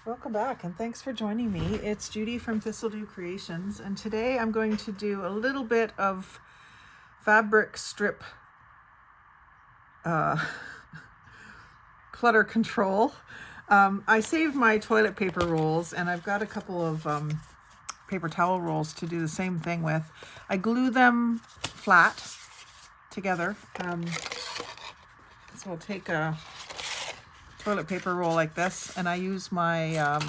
Welcome back and thanks for joining me. It's Judy from Thistledew Creations, and today I'm going to do a little bit of fabric strip clutter control. I saved my toilet paper rolls and I've got a couple of paper towel rolls to do the same thing with. I glue them flat together. So I'll take a toilet paper roll like this, and I use my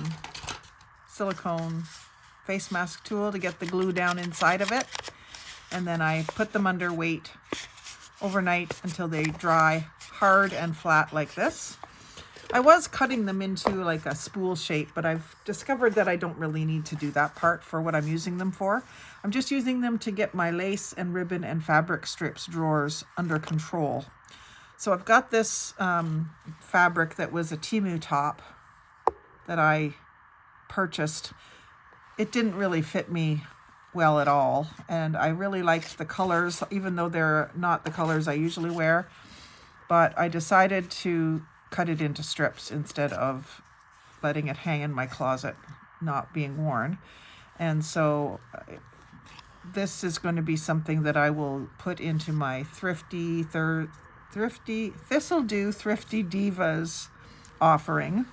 silicone face mask tool to get the glue down inside of it, and then I put them under weight overnight until they dry hard and flat like this. I was cutting them into like a spool shape, but I've discovered that I don't really need to do that part for what I'm using them for. I'm just using them to get my lace and ribbon and fabric strips drawers under control. So I've got this fabric that was a Temu top that I purchased. It didn't really fit me well at all, and I really liked the colors, even though they're not the colors I usually wear. But I decided to cut it into strips instead of letting it hang in my closet, not being worn. And so this is going to be something that I will put into my Thistledew Thrifty Divas offering.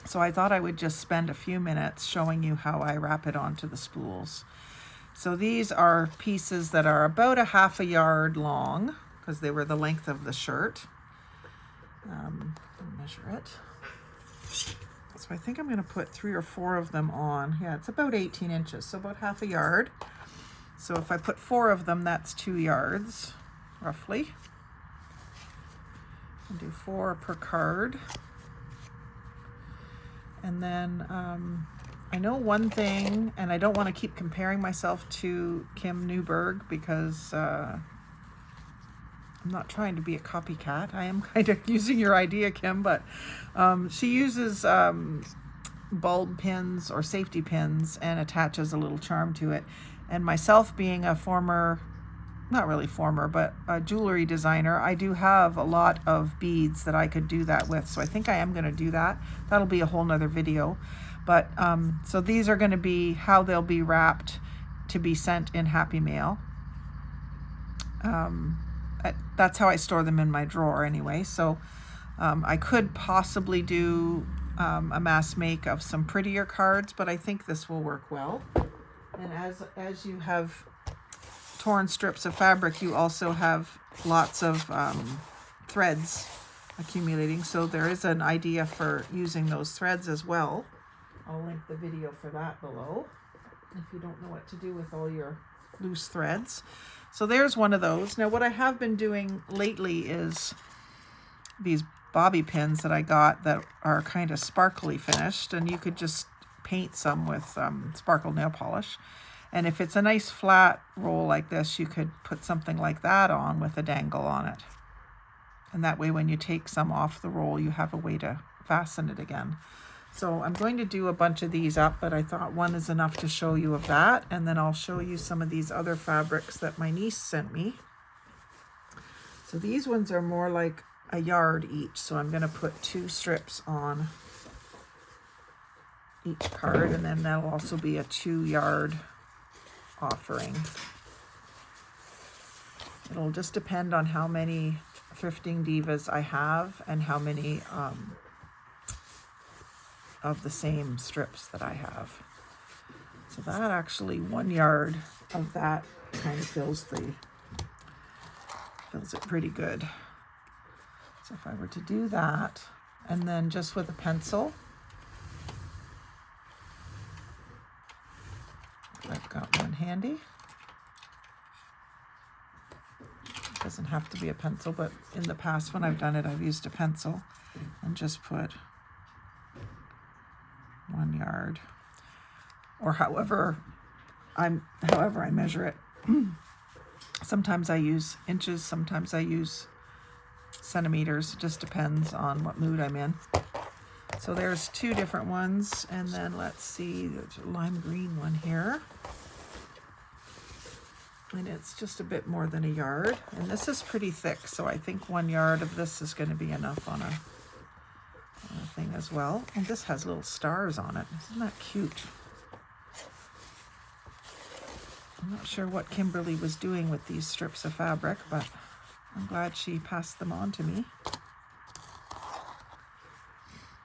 So I thought I would just spend a few minutes showing you how I wrap it onto the spools. So these are pieces that are about a half a yard long, because they were the length of the shirt. Measure it. So I think I'm going to put 3 or 4 of them on. Yeah, it's about 18 inches, so about half a yard. So if I put 4 of them, that's 2 yards, roughly. And do 4 per card. And then I know one thing, and I don't want to keep comparing myself to Kim Newberg because I'm not trying to be a copycat. I am kind of using your idea, Kim, but she uses bulb pins or safety pins and attaches a little charm to it. And myself being a former, not really former, but a jewelry designer, I do have a lot of beads that I could do that with. So I think I am going to do that. That'll be a whole nother video. But so these are going to be how they'll be wrapped to be sent in Happy Mail. That's how I store them in my drawer anyway. So I could possibly do a mass make of some prettier cards, but I think this will work well. And as you have torn strips of fabric, you also have lots of threads accumulating. So there is an idea for using those threads as well. I'll link the video for that below if you don't know what to do with all your loose threads. So there's one of those. Now what I have been doing lately is these bobby pins that I got that are kind of sparkly finished, and you could just paint some with sparkle nail polish. And if it's a nice flat roll like this, you could put something like that on with a dangle on it. And that way when you take some off the roll, you have a way to fasten it again. So I'm going to do a bunch of these up, but I thought one is enough to show you of that. And then I'll show you some of these other fabrics that my niece sent me. So these ones are more like a yard each. So I'm going to put 2 strips on each card, and then that'll also be a 2-yard offering. It'll just depend on how many thrifting divas I have and how many of the same strips that I have. So that actually 1 yard of that kind of fills it pretty good. So if I were to do that, and then just with a pencil, I've got one handy. It doesn't have to be a pencil, but in the past when I've done it, I've used a pencil and just put 1 yard, or however I measure it. Sometimes I use inches, sometimes I use centimeters. It just depends on what mood I'm in. So there's 2 different ones, and then let's see, there's a lime green one here. And it's just a bit more than a yard. And this is pretty thick, so I think 1 yard of this is going to be enough on a thing as well. And this has little stars on it. Isn't that cute? I'm not sure what Kimberly was doing with these strips of fabric, but I'm glad she passed them on to me.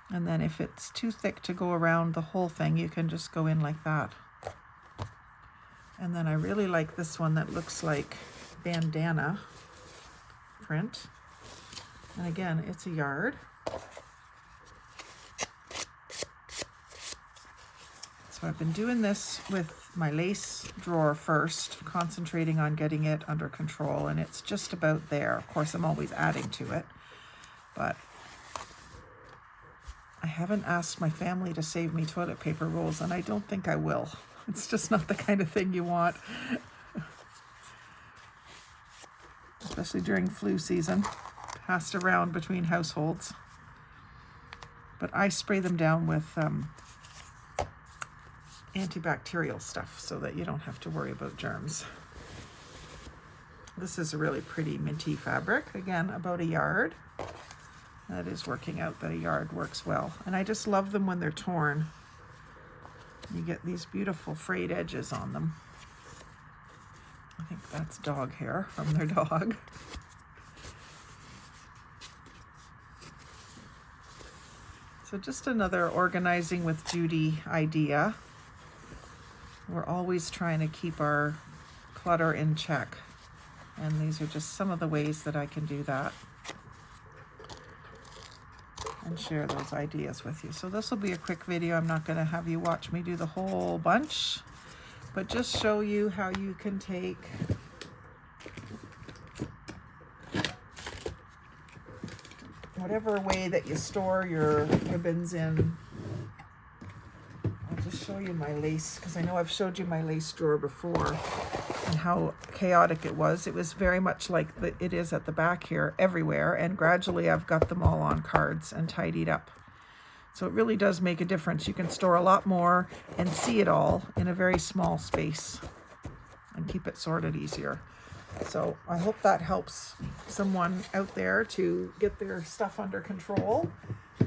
And then if it's too thick to go around the whole thing, you can just go in like that. And then I really like this one that looks like bandana print. And again, it's a yard. So I've been doing this with my lace drawer first, concentrating on getting it under control, and it's just about there. Of course, I'm always adding to it, but I haven't asked my family to save me toilet paper rolls, and I don't think I will. It's just not the kind of thing you want, especially during flu season, passed around between households. But I spray them down with antibacterial stuff so that you don't have to worry about germs. This is a really pretty minty fabric, again about a yard. That is working out that a yard works well. And I just love them when they're torn. You get these beautiful frayed edges on them. I think that's dog hair from their dog. So just another organizing with Judy idea. We're always trying to keep our clutter in check. And these are just some of the ways that I can do that and share those ideas with you. So this will be a quick video. I'm not going to have you watch me do the whole bunch, but just show you how you can take whatever way that you store your ribbons in. I'll just show you my lace, because I know I've showed you my lace drawer before and how chaotic it was. It was very much like it is at the back here, everywhere, and gradually I've got them all on cards and tidied up. So it really does make a difference. You can store a lot more and see it all in a very small space and keep it sorted easier. So I hope that helps someone out there to get their stuff under control,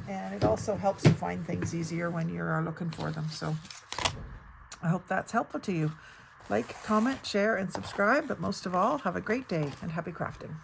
and it also helps you find things easier when you're looking for them. So I hope that's helpful to you. Like, comment, share, and subscribe, but most of all, have a great day and happy crafting.